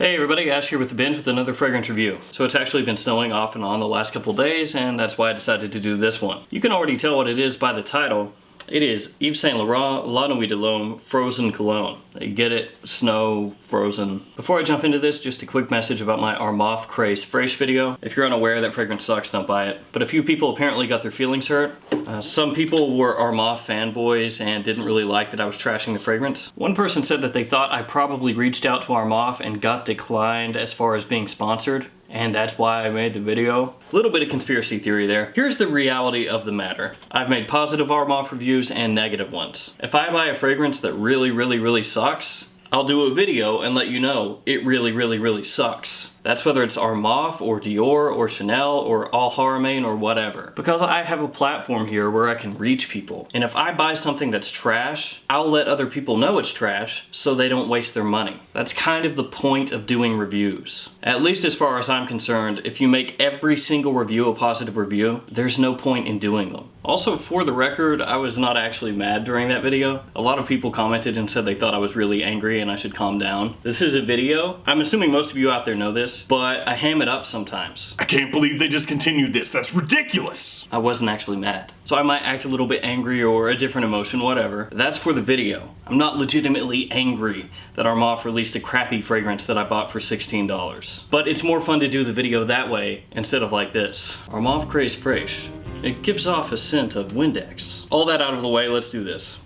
Hey everybody, Ash here with The Binge with another fragrance review. So it's actually been snowing off and on the last couple days, and that's why I decided to do this one. You can already tell what it is by the title. It is Yves Saint Laurent La Nuit de l'Homme Frozen Cologne. You get it? Snow, frozen. Before I jump into this, just a quick message about my Armaf Craze Fresh video. If you're unaware, that fragrance sucks, don't buy it. But a few people apparently got their feelings hurt. Some people were Armaf fanboys and didn't really like that I was trashing the fragrance. One person said that they thought I probably reached out to Armaf and got declined as far as being sponsored, and that's why I made the video. A little bit of conspiracy theory there. Here's the reality of the matter. I've made positive Armaf reviews and negative ones. If I buy a fragrance that really sucks, I'll do a video and let you know it really sucks. That's whether it's Armaf or Dior or Chanel or Al Haramain or whatever. Because I have a platform here where I can reach people. And if I buy something that's trash, I'll let other people know it's trash so they don't waste their money. That's kind of the point of doing reviews. At least as far as I'm concerned, if you make every single review a positive review, there's no point in doing them. Also, for the record, I was not actually mad during that video. A lot of people commented and said they thought I was really angry and I should calm down. This is a video. I'm assuming most of you out there know this, but I ham it up sometimes. I can't believe they discontinued this. That's ridiculous. I wasn't actually mad. So I might act a little bit angry or a different emotion, whatever. That's for the video. I'm not legitimately angry that Armaf released a crappy fragrance that I bought for $16. But it's more fun to do the video that way instead of like this. Armaf Craze Fresh. It gives off a scent of Windex. All that out of the way, let's do this.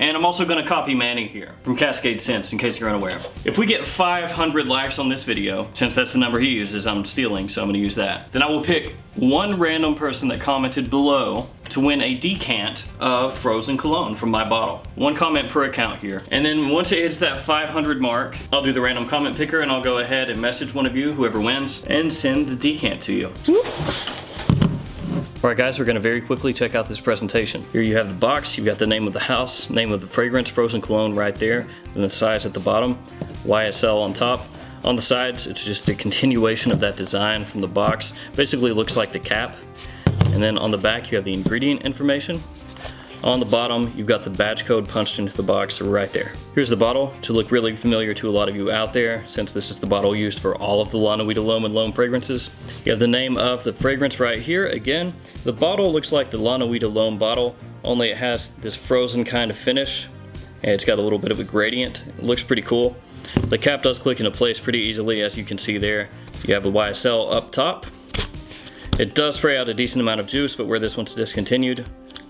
And I'm also gonna copy Manny here from Cascade Scents in case you're unaware. If we get 500 likes on this video, since that's the number he uses, I'm stealing, so I'm gonna use that. Then I will pick one random person that commented below to win a decant of frozen cologne from my bottle. One comment per account here. And then once it hits that 500 mark, I'll do the random comment picker and I'll go ahead and message one of you, whoever wins, and send the decant to you. Alright guys, we're going to very quickly check out this presentation. Here you have the box, you've got the name of the house, name of the fragrance, Frozen Cologne right there, then the size at the bottom, YSL on top. On the sides, it's just a continuation of that design from the box. Basically looks like the cap. And then on the back you have the ingredient information. On the bottom, you've got the batch code punched into the box right there. Here's the bottle, which will look really familiar to a lot of you out there, since this is the bottle used for all of the La Nuit de l'Homme and L'Homme fragrances. You have the name of the fragrance right here. Again, the bottle looks like the La Nuit de l'Homme bottle, only it has this frozen kind of finish, and it's got a little bit of a gradient. It looks pretty cool. The cap does click into place pretty easily, as you can see there. You have the YSL up top. It does spray out a decent amount of juice, but where this one's discontinued,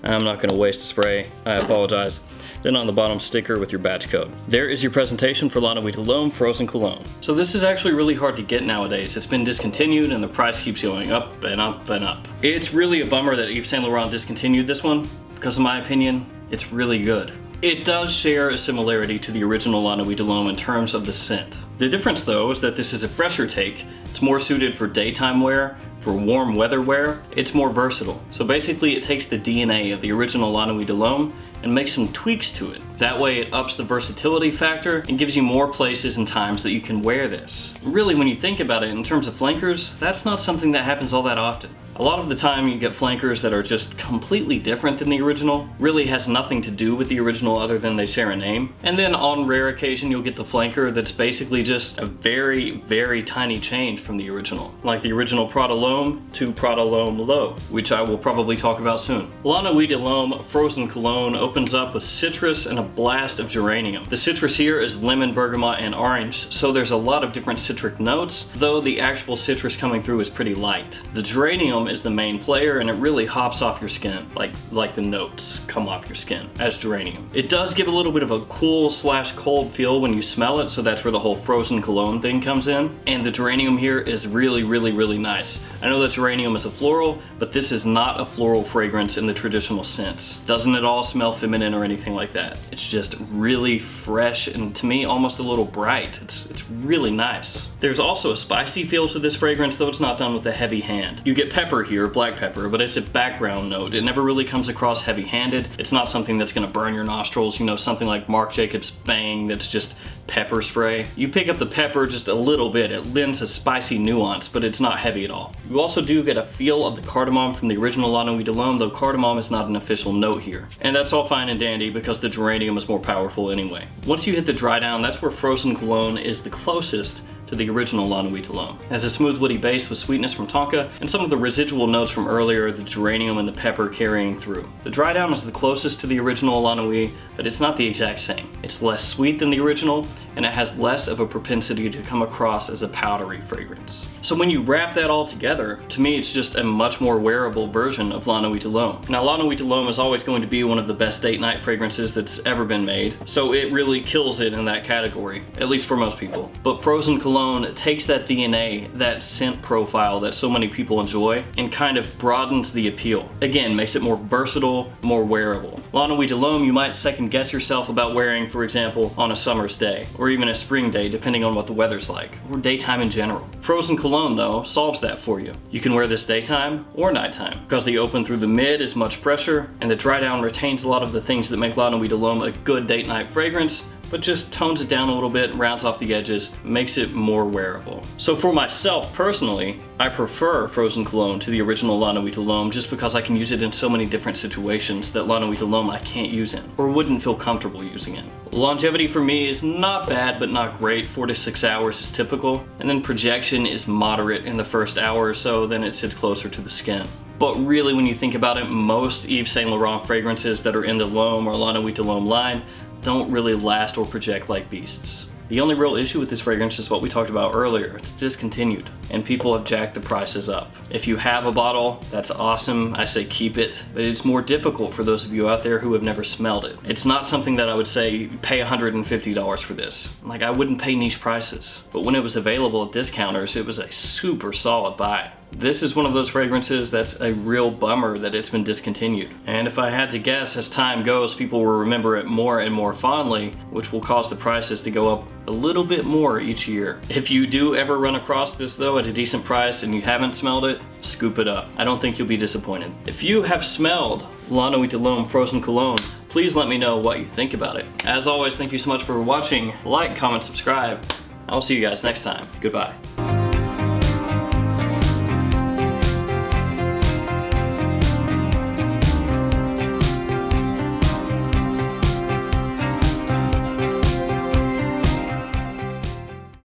I'm not going to waste the spray, I apologize. Then on the bottom, sticker with your batch code. There is your presentation for La Nuit de l'Homme Frozen Cologne. So this is actually really hard to get nowadays. It's been discontinued and the price keeps going up and up and up. It's really a bummer that Yves Saint Laurent discontinued this one, because in my opinion, it's really good. It does share a similarity to the original La Nuit de l'Homme in terms of the scent. The difference though is that this is a fresher take. It's more suited for daytime wear, for warm weather wear. It's more versatile. So basically it takes the DNA of the original La Nuit de l'Homme and makes some tweaks to it. That way it ups the versatility factor and gives you more places and times that you can wear this. Really, when you think about it in terms of flankers, that's not something that happens all that often. A lot of the time you get flankers that are just completely different than the original, really has nothing to do with the original other than they share a name. And then on rare occasion you'll get the flanker that's basically just a very tiny change from the original. Like the original Prada L'Homme to Prada L'Homme Low, which I will probably talk about soon. La Nuit de l'Homme Frozen Cologne opens up with citrus and a blast of geranium. The citrus here is lemon, bergamot, and orange, so there's a lot of different citric notes, though the actual citrus coming through is pretty light. The geranium is the main player and it really hops off your skin, like the notes come off your skin as geranium. It does give a little bit of a cool / cold feel when you smell it, so that's where the whole frozen cologne thing comes in. And the geranium here is really nice. I know that geranium is a floral, but this is not a floral fragrance in the traditional sense. Doesn't at all smell feminine or anything like that. It's just really fresh and to me almost a little bright. It's really nice. There's also a spicy feel to this fragrance, though it's not done with a heavy hand. You get pepper here, black pepper, but it's a background note. It never really comes across heavy-handed. It's not something that's gonna burn your nostrils, you know, something like Marc Jacobs Bang that's just pepper spray. You pick up the pepper just a little bit. It lends a spicy nuance, but it's not heavy at all. You also do get a feel of the cardamom from the original La Nuit de l'Homme, though cardamom is not an official note here. And that's all fine and dandy because the geranium is more powerful anyway. Once you hit the dry down, that's where frozen cologne is the closest to the original La Nuit de l'Homme. It has a smooth woody base with sweetness from tonka and some of the residual notes from earlier, the geranium and the pepper carrying through. The dry down is the closest to the original La Nuit, but it's not the exact same. It's less sweet than the original, and it has less of a propensity to come across as a powdery fragrance. So when you wrap that all together, to me it's just a much more wearable version of La Nuit de l'Homme. Now La Nuit de l'Homme is always going to be one of the best date night fragrances that's ever been made, so it really kills it in that category, at least for most people. But frozen cologne takes that DNA, that scent profile that so many people enjoy, and kind of broadens the appeal. Again, makes it more versatile, more wearable. La Nuit de l'Homme you might second guess yourself about wearing, for example, on a summer's day, or even a spring day, depending on what the weather's like, or daytime in general. Frozen cologne, though, solves that for you. You can wear this daytime or nighttime, because the open through the mid is much fresher, and the dry down retains a lot of the things that make La Nuit de l'Homme a good date night fragrance, but just tones it down a little bit, rounds off the edges, makes it more wearable. So for myself personally, I prefer frozen cologne to the original La Nuit de l'Homme just because I can use it in so many different situations that La Nuit de l'Homme I can't use in, or wouldn't feel comfortable using in. Longevity for me is not bad, but not great. 4 to 6 hours is typical, and then projection is moderate in the first hour or so, then it sits closer to the skin. But really, when you think about it, most Yves Saint Laurent fragrances that are in the L'Homme or La Nuit de l'Homme line don't really last or project like beasts. The only real issue with this fragrance is what we talked about earlier. It's discontinued, and people have jacked the prices up. If you have a bottle, that's awesome. I say keep it, but it's more difficult for those of you out there who have never smelled it. It's not something that I would say pay $150 for this. Like, I wouldn't pay niche prices, but when it was available at discounters, it was a super solid buy. This is one of those fragrances that's a real bummer that it's been discontinued. And if I had to guess, as time goes, people will remember it more and more fondly, which will cause the prices to go up a little bit more each year. If you do ever run across this though at a decent price and you haven't smelled it, scoop it up. I don't think you'll be disappointed. If you have smelled La Nuit de l'Homme Frozen Cologne, please let me know what you think about it. As always, thank you so much for watching. Like, comment, subscribe. I will see you guys next time. Goodbye.